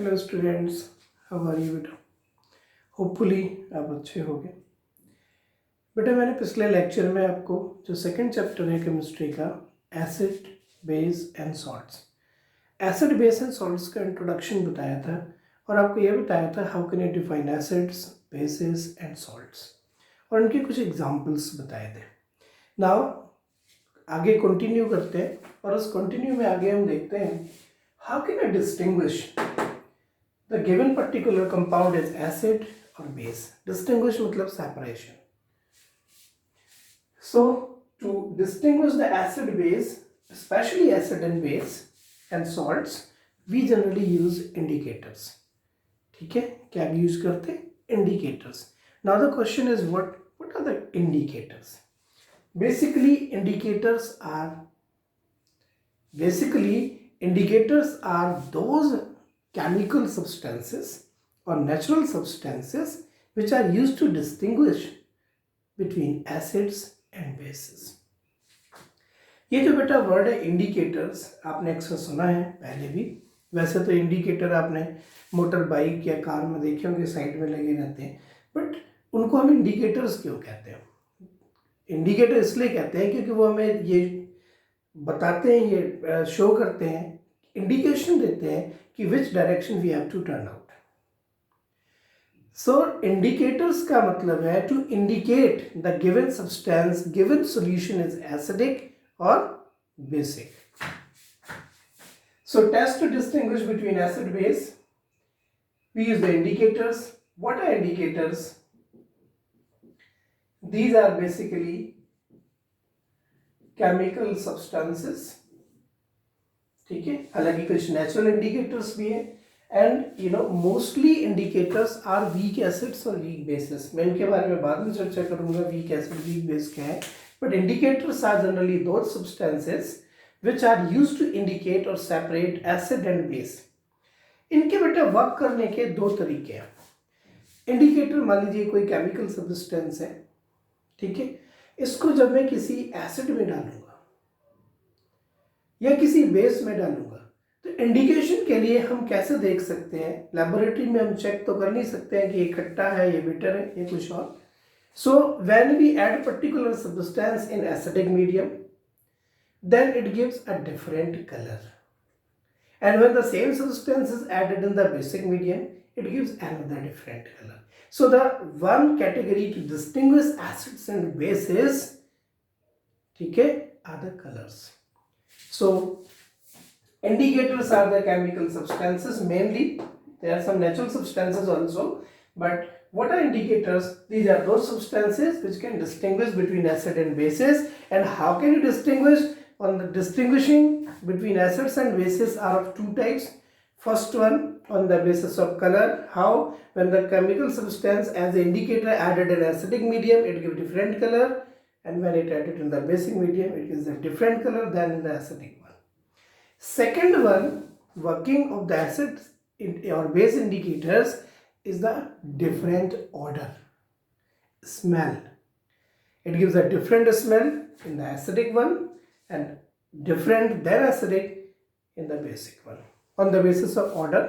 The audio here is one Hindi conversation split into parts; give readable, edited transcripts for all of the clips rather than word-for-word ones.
Hello students, how are you बेटा। होपफुली आप अच्छे होंगे। बेटा मैंने पिछले लेक्चर में आपको जो सेकंड चैप्टर है केमिस्ट्री का acid base and salts, acid base and salts का इंट्रोडक्शन बताया था और आपको यह बताया था how can you define acids bases and salts और उनके कुछ एग्जांपल्स बताए थे। नाउ आगे कंटिन्यू करते हैं और उस कंटिन्यू में आगे हम देखते हैं how can I distinguish the given particular compound is acid or base. Distinguish मतलब separation. So to distinguish the acid base, especially acid and base and salts, we generally use indicators. ठीक है, क्या यूज करते हैं? Indicators. Now the question is what are the indicators? Basically indicators are those chemical substances or natural substances which are used to distinguish between acids and bases. ये जो बेटा वर्ड है इंडिकेटर्स, आपने अक्सर सुना है पहले भी। वैसे तो इंडिकेटर आपने मोटर बाइक या कार में देखे होंगे, साइड में लगे रहते हैं, बट उनको हम इंडिकेटर्स क्यों कहते हैं? इंडिकेटर इसलिए कहते हैं क्योंकि वो हमें ये बताते हैं, ये शो करते हैं, इंडिकेशन देते हैं कि which direction we have to turn out. So indicators का मतलब है to indicate the given substance, given solution is acidic और basic. So test to distinguish between acid base, we use the indicators. What are indicators? These are basically chemical substances, ठीक है। हालांकि कुछ नेचुरल इंडिकेटर्स भी हैं and mostly indicators are weak acids और वीक बेसिस। मैं इनके बारे में बाद में चर्चा करूंगा, वीक एसिड वीक बेस क्या है, but indicators are generally those substances which are used to indicate और सेपरेट एसिड एंड बेस। इनके बेटा वर्क करने के दो तरीके हैं। इंडिकेटर, मान लीजिए कोई केमिकल सब्सटेंस है, ठीक है, इसको जब मैं किसी एसिड में डालूंगा या किसी बेस में डालूंगा तो इंडिकेशन के लिए हम कैसे देख सकते हैं? लेबोरेटरी में हम चेक तो कर नहीं सकते हैं कि ये खट्टा है, ये बिटर है, ये कुछ और। So when we add particular substance in acidic medium, then it gives a different colour, and when the same substance is added in the basic medium, it gives another different color. So the one category to distinguish acids and bases, okay, are the colors. So indicators are the chemical substances mainly. There are some natural substances also, but what are indicators? These are those substances which can distinguish between acid and bases. And how can you distinguish? On the distinguishing between acids and bases are of two types. First one on the basis of color. How? When the chemical substance as the indicator added in acidic medium, it gives different color, and when it added in the basic medium, it gives a different color than in the acidic one. Second one, working of the acid or base indicators is the different odor, smell. It gives a different smell in the acidic one and different than acidic in the basic one. On the basis of order,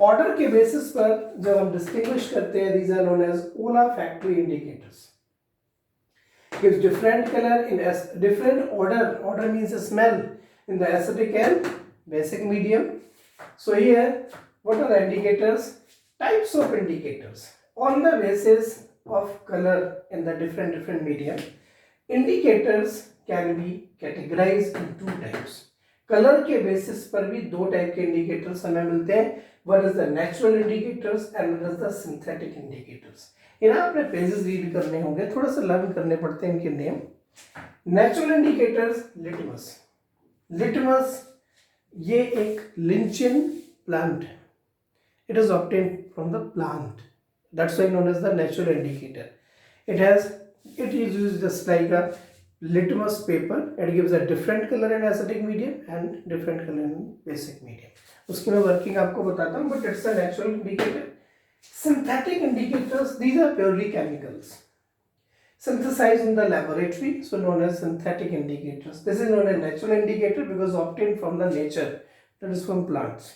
order के basis पर जब हम distinguish करते हैं, these are known as olfactory indicators. Gives different color in different order. Order means a smell in the acidic and basic medium. So here, what are the indicators? Types of indicators on the basis of color in the different medium. Indicators can be categorized in two types. Colour के बेसिस पर भी दो टाइप के इंडिकेटर्स हमें मिलते हैं. One is the natural indicators and one is the synthetic indicators. इन्हें आपने पेजेस रीड करने होंगे, थोड़ा सा लर्न करने पड़ते हैं इनके name. Natural indicators, litmus. Litmus ये एक लिंचेन प्लांट है. It is obtained from the plant, that's why known as the natural indicator. It is used just like a litmus paper. It gives a different color in acidic medium and different color in basic medium. उसकी मैं वर्किंग आपको बताता हूँ, but it's a natural indicator. Synthetic indicators, these are purely chemicals synthesized in the laboratory, so known as synthetic indicators. This is known as natural indicator because obtained from the nature, that is from plants.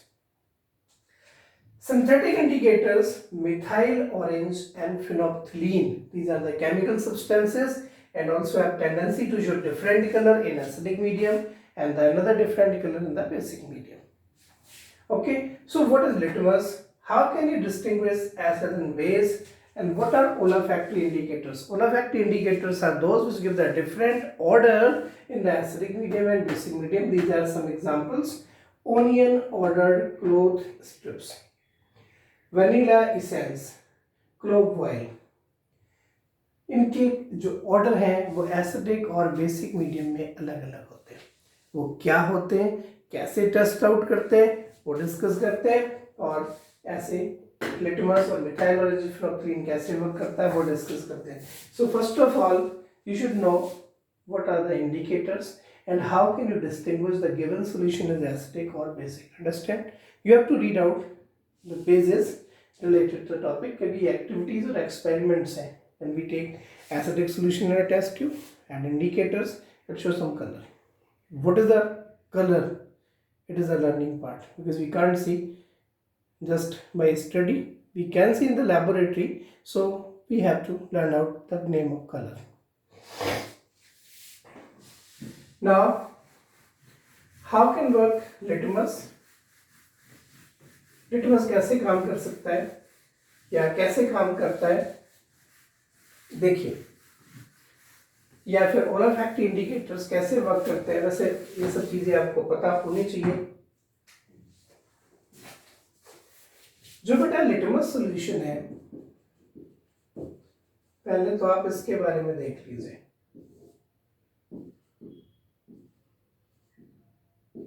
Synthetic indicators, methyl orange and phenolphthalein. These are the chemical substances and also have tendency to show different color in acidic medium and the another different color in the basic medium. Okay, so what is litmus? How can you distinguish acid and base? And what are olfactory indicators? Olfactory indicators are those which give the different order in the acidic medium and basic medium. These are some examples. Onion ordered cloth strips, vanilla essence, clove oil. इनके जो ऑर्डर हैं वो एसिडिक और बेसिक मीडियम में अलग अलग होते हैं. वो क्या होते हैं, कैसे टेस्ट आउट करते हैं, वो डिस्कस करते हैं. और ऐसे लिटमस और मिथाइल ऑरेंज फ्लोक्रीन कैसे वर्क करता है वो डिस्कस करते हैं. So first of all you should know what are the indicators and how can you distinguish the given solution is acidic or basic. Understand? You have to read out the bases related to the topic. कभी activities और experiments हैं. When we take acidic solution in a test tube and indicators, it shows some color. What is the color? It is a learning part because we can't see just by study. We can see in the laboratory, so we have to learn out the name of color. Now, how can work litmus? Litmus कैसे काम कर सकता है या कैसे काम करता है देखिए, या फिर ओलाफैक्टरी इंडिकेटर्स कैसे वर्क करते हैं. वैसे ये सब चीजें आपको पता होनी चाहिए. जो बेटा लिटमस सॉल्यूशन है, पहले तो आप इसके बारे में देख लीजिए.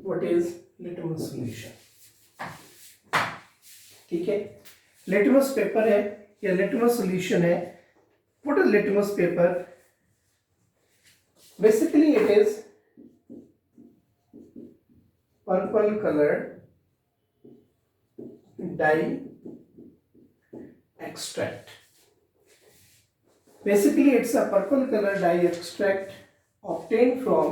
What is litmus solution? ठीक है, लिटमस पेपर है या लिटमस सॉल्यूशन है. What is litmus paper? Basically it is purple coloured dye extract. Basically it's a purple color dye extract obtained from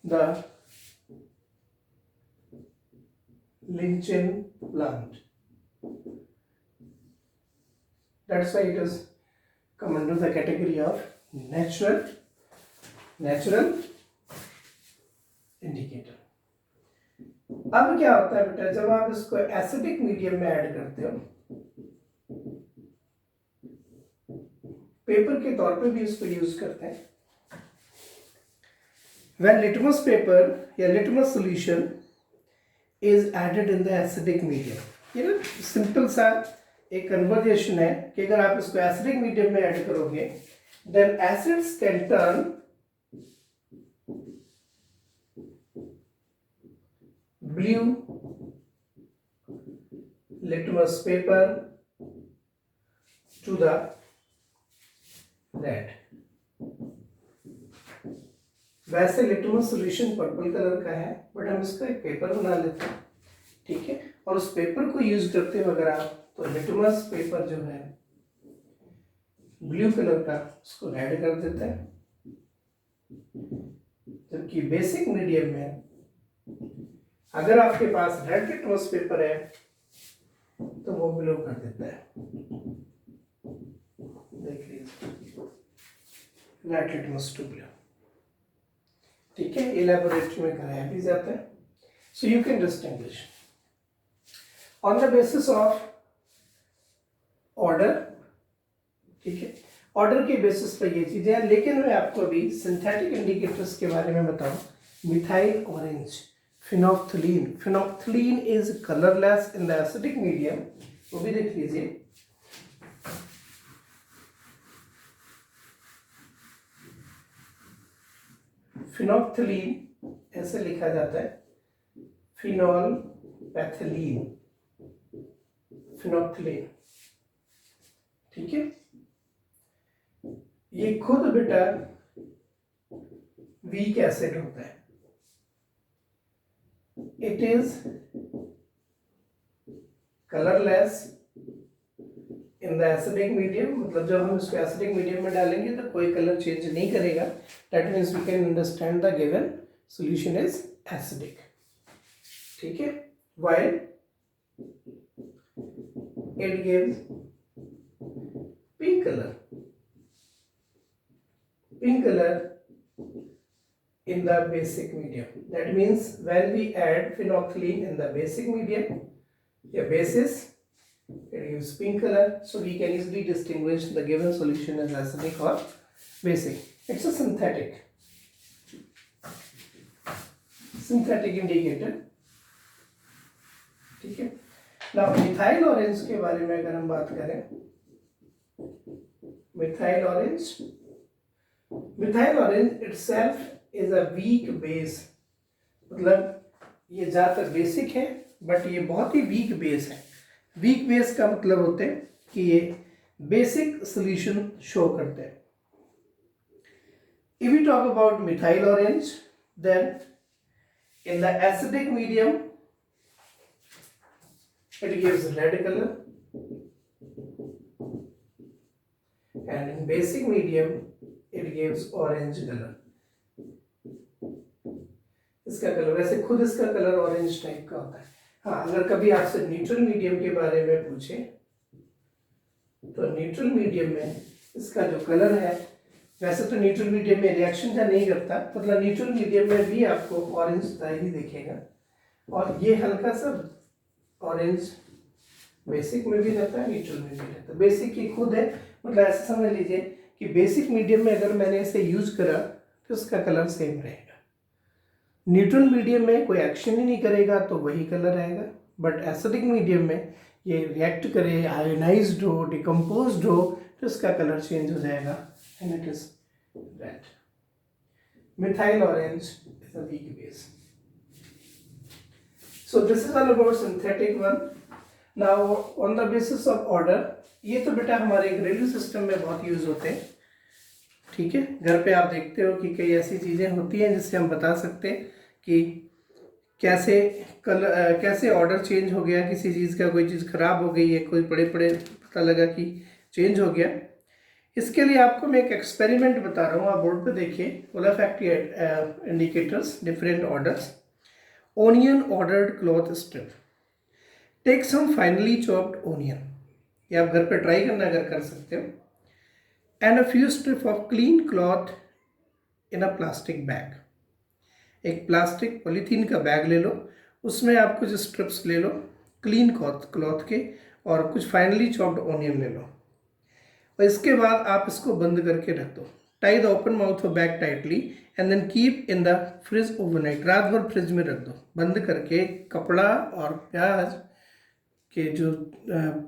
the linchin plant. That's why it is come under the category of natural indicator. अब क्या होता है बेटा, जब आप इसको एसिडिक मीडियम में ऐड करते हो, पेपर के तौर पे भी इसको यूज करते हैं. When litmus paper या litmus solution is added in the acidic medium, ये ना सिंपल सा एक कन्वर्जेशन है कि अगर आप इसको एसिडिक मीडियम में ऐड करोगे, then acids can turn blue litmus paper to the red. वैसे लिटमस सॉल्यूशन पर्पल कलर का है, बट हम इसका एक पेपर बना लेते हैं. ठीक है, और उस पेपर को यूज करते हुए अगर आप तो लिटमस पेपर जो है ब्लू कलर का, उसको रेड कर देते हैं. जबकि बेसिक मीडियम में अगर आपके पास रेड लिटमस पेपर है तो वो ब्लू कर देता है. देख लीजिए, रेड लिटमस टू ब्लू. ठीक है, ये लैबोरेटरी में कराया भी जाता है. So you can distinguish on the basis of order. ठीक है, ऑर्डर के बेसिस पर ये चीजें हैं. लेकिन मैं आपको अभी सिंथेटिक इंडिकेटर्स के बारे में बताऊं. Methyl orange, phenolphthalein. Phenolphthalein is colorless in the acidic medium. वो भी देख लीजिए. phenolphthalein ऐसे लिखा जाता है, phenolphthalein, phenolphthalein. ठीक है, ये खुद बेटा वीक एसिड होता है. It is colorless in the acidic medium, मतलब जब हम इसको एसिडिक मीडियम में डालेंगे तो कोई कलर चेंज नहीं करेगा. That means we can understand the given solution is acidic. ठीक है. While it gives pink color in the basic medium. That means when we add phenolphthalein in the basic medium, a basis, it gives pink color. So we can easily distinguish the given solution as acidic or basic. It's a synthetic indicator. ठीक है. Now methyl orange के बारे में अगर हम बात करें, methyl orange itself is a weak base. मतलब ये ज़्यादातर बेसिक है बट ये बहुत ही वीक बेस है. वीक बेस का मतलब होते हैं कि ये बेसिक सॉल्यूशन शो करते हैं. If we talk about methyl orange, then in the acidic medium it gives red color, and in basic medium it gives orange color. इसका कलर वैसे खुद इसका कलर ऑरेंज टाइप का होता है. हाँ, अगर कभी आपसे न्यूट्रल मीडियम के बारे में पूछे तो न्यूट्रल मीडियम में इसका जो कलर है, वैसे तो न्यूट्रल मीडियम में रिएक्शन का नहीं करता, मतलब न्यूट्रल मीडियम में भी आपको ऑरेंज ही दिखेगा. और ये हल्का सा ऑरेंज बेसिक में भी रहता है, न्यूट्रल में भी रहता है. बेसिक की खुद है, मतलब ऐसा समझ लीजिए कि बेसिक मीडियम में अगर मैंने इसे यूज करा तो इसका कलर सेम रहेगा. न्यूट्रल मीडियम में कोई एक्शन ही नहीं करेगा तो वही कलर रहेगा. बट एसिडिक मीडियम में ये रिएक्ट करे, आयोनाइज्ड हो, डिकम्पोज्ड हो, तो इसका कलर चेंज हो जाएगा and it is red. Methyl orange is a weak base. So this is all about synthetic one. Now on the basis of order, ये तो बेटा हमारे घरेलू सिस्टम में बहुत यूज होते हैं. ठीक है. घर पे आप देखते हो कि कई ऐसी चीज़ें होती हैं जिससे हम बता सकते हैं कि कैसे ऑर्डर चेंज हो गया किसी चीज़ का. कोई चीज़ ख़राब हो गई है, कोई पड़े पता लगा कि चेंज हो गया. इसके लिए आपको मैं एक एक्सपेरिमेंट बता रहा हूँ. आप बोर्ड पे देखिए. Olfactory indicators, different odours. Onion odoured cloth strip. Take some finely chopped onion. ये आप घर पे ट्राई करना अगर कर सकते हो. And a few strip of clean cloth in a plastic bag. एक प्लास्टिक पॉलीथीन का बैग ले लो, उसमें आप कुछ स्ट्रिप्स ले लो क्लीन क्लॉथ के, और कुछ फाइनली चॉप्ड ओनियन ले लो. और इसके बाद आप इसको बंद करके रख दो. Tie the open mouth of bag tightly and then keep in the fridge overnight. रात भर फ्रिज में रख दो बंद करके. कपड़ा और प्याज के जो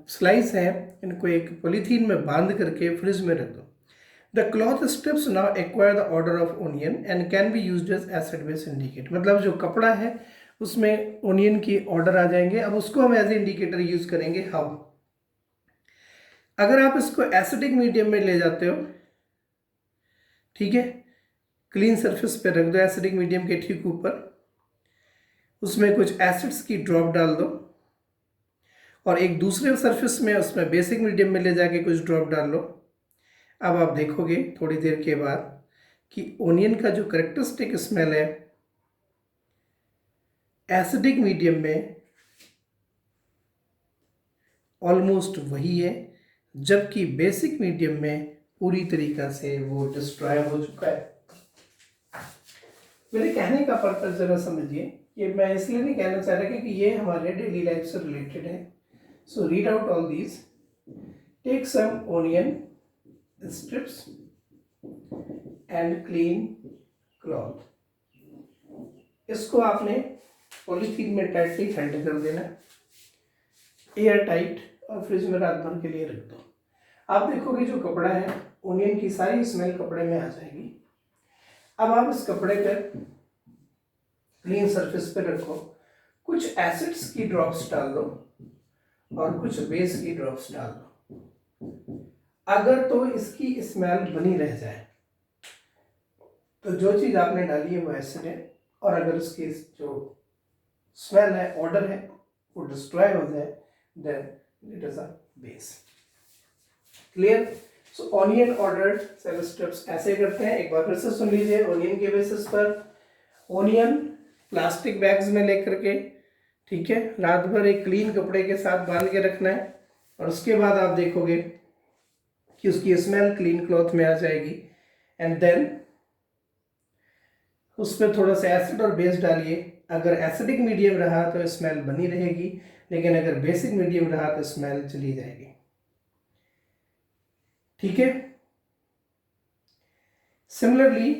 स्लाइस हैं इनको एक पॉलीथीन में बांध करके फ्रिज में रख दो. The cloth strips now acquire the order of onion and can be used as acid base indicator. मतलब जो कपड़ा है उसमें ओनियन की ऑर्डर आ जाएंगे. अब उसको हम एज इंडिकेटर यूज करेंगे. हाउ? अगर आप इसको एसिडिक मीडियम में ले जाते हो, ठीक है, क्लीन सरफेस पे रख दो एसिडिक मीडियम के ठीक ऊपर, उसमें कुछ एसिड्स की ड्रॉप डाल दो, और एक दूसरे सरफेस में उसमें बेसिक मीडियम में ले जाके कुछ ड्रॉप डाल लो. अब आप देखोगे थोड़ी देर के बाद कि ओनियन का जो करेक्टरिस्टिक स्मेल है एसिडिक मीडियम में ऑलमोस्ट वही है, जबकि बेसिक मीडियम में पूरी तरीका से वो डिस्ट्रॉय हो चुका है. मेरे कहने का पर्पज जरा समझिए. ये मैं इसलिए नहीं कहना चाह रहा कि ये हमारे डेली लाइफ से रिलेटेड है. So read out all these. Take some onion strips and clean cloth. इसको आपने पॉलीथीन में टाइटली हेल्ड कर देना, एयर टाइट, और फ्रिज में रात भर के लिए रख दो. आप देखोगे जो कपड़ा है, ओनियन की सारी स्मेल कपड़े में आ जाएगी. अब आप इस कपड़े पर क्लीन सरफेस पे रखो, कुछ एसिड्स की ड्रॉप्स डाल दो और कुछ बेस की ड्रॉप्स डाल दो. अगर तो इसकी स्मेल बनी रह जाए तो जो चीज़ आपने डाली है वो एसिड है, और अगर उसकी जो स्मेल है, ऑर्डर है, वो डिस्ट्रॉय हो जाए, then it is a base. Clear? So onion ordered cell steps ऐसे करते हैं, एक बार फिर से सुन लीजिए। ऑनियन के बेसिस पर ऑनियन प्लास्टिक बैग्स में लेकर के, ठीक है, रात भर एक क्लीन कपड़े के साथ बांध के रखना है, और उसके बाद आप देखोगे कि उसकी स्मेल क्लीन क्लॉथ में आ जाएगी। एंड देन उसमें थोड़ा सा एसिड और बेस डालिए। अगर एसिडिक मीडियम रहा तो स्मेल बनी रहेगी, लेकिन अगर बेसिक मीडियम रहा तो स्मेल चली जाएगी, ठीक है। सिमिलरली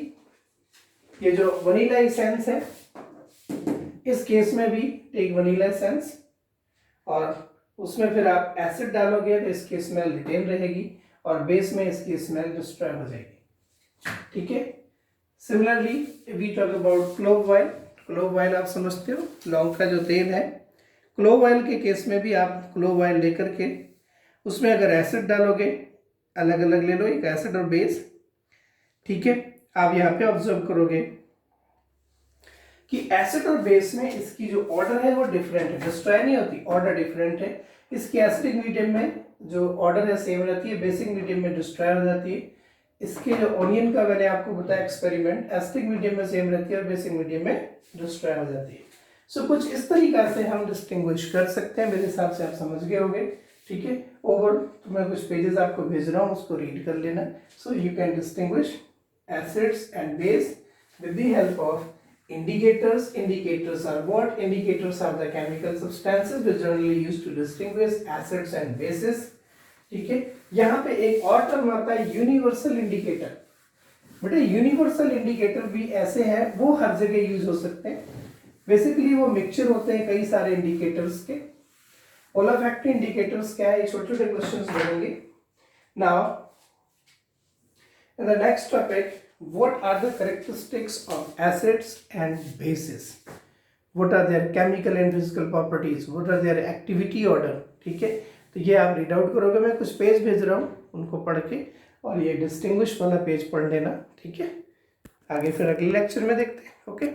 ये जो वनीला एसेंस है, इस केस में भी टेक वनीला एसेंस, और उसमें फिर आप एसिड डालोगे तो इसकी स्मेल रिटेन रहेगी, और बेस में इसकी स्मेल डिस्ट्रॉय हो जाएगी, ठीक है। Similarly we talk about clove oil. Clove oil आप समझते हो, लौंग का जो तेल है। क्लोव ऑयल के केस में भी आप क्लोव ऑयल लेकर के उसमें अगर एसिड डालोगे, अलग अलग ले लो, एक एसिड और बेस, ठीक है। आप यहाँ पे ऑब्जर्व करोगे कि एसिड और बेस में इसकी जो ऑर्डर है वो डिफरेंट है, डिस्ट्रॉय नहीं होती, ऑर्डर डिफरेंट है। इसकी एसिडिक मीडियम में जो ऑर्डर है सेम रहती है, बेसिक मीडियम में डिस्ट्रॉय हो जाती है। इसके जो ऑनियन का मैंने आपको बताया एक्सपेरिमेंट, एसिडिक मीडियम में सेम रहती है और बेसिक मीडियम में डिस्ट्रॉय हो जाती है। सो कुछ इस तरीका से हम डिस्टिंग्विश कर सकते हैं। मेरे हिसाब से आप समझ गए होंगे, ठीक है। ओवर तो मैं कुछ पेजेस आपको भेज रहा हूँ, उसको रीड कर लेना। So you can distinguish acids and base with the help of indicators. Indicators are what? Indicators are the chemical substances which generally used to distinguish acids and bases, ठीक है। यहाँ पे एक और टर्म आता है यूनिवर्सल इंडिकेटर। बेटे यूनिवर्सल इंडिकेटर भी ऐसे हैं, वो हर जगह यूज हो सकते हैं। बेसिकली वो मिक्सचर होते हैं कई सारे इंडिकेटर्स के। ओलाफैक्टरी इंडिकेटर्स क्या है, छोटे छोटे क्वेश्चंस बनेंगे। Now in the next topic, what are the characteristics of acids and bases? What are their chemical and physical properties? What are their activity order? ठीक है, तो ये आप रीड आउट करोगे। मैं कुछ पेज भेज रहा हूँ, उनको पढ़ के, और ये डिस्टिंग्विश वाला पेज पढ़ लेना, ठीक है। आगे फिर अगले लेक्चर में देखते हैं, ओके।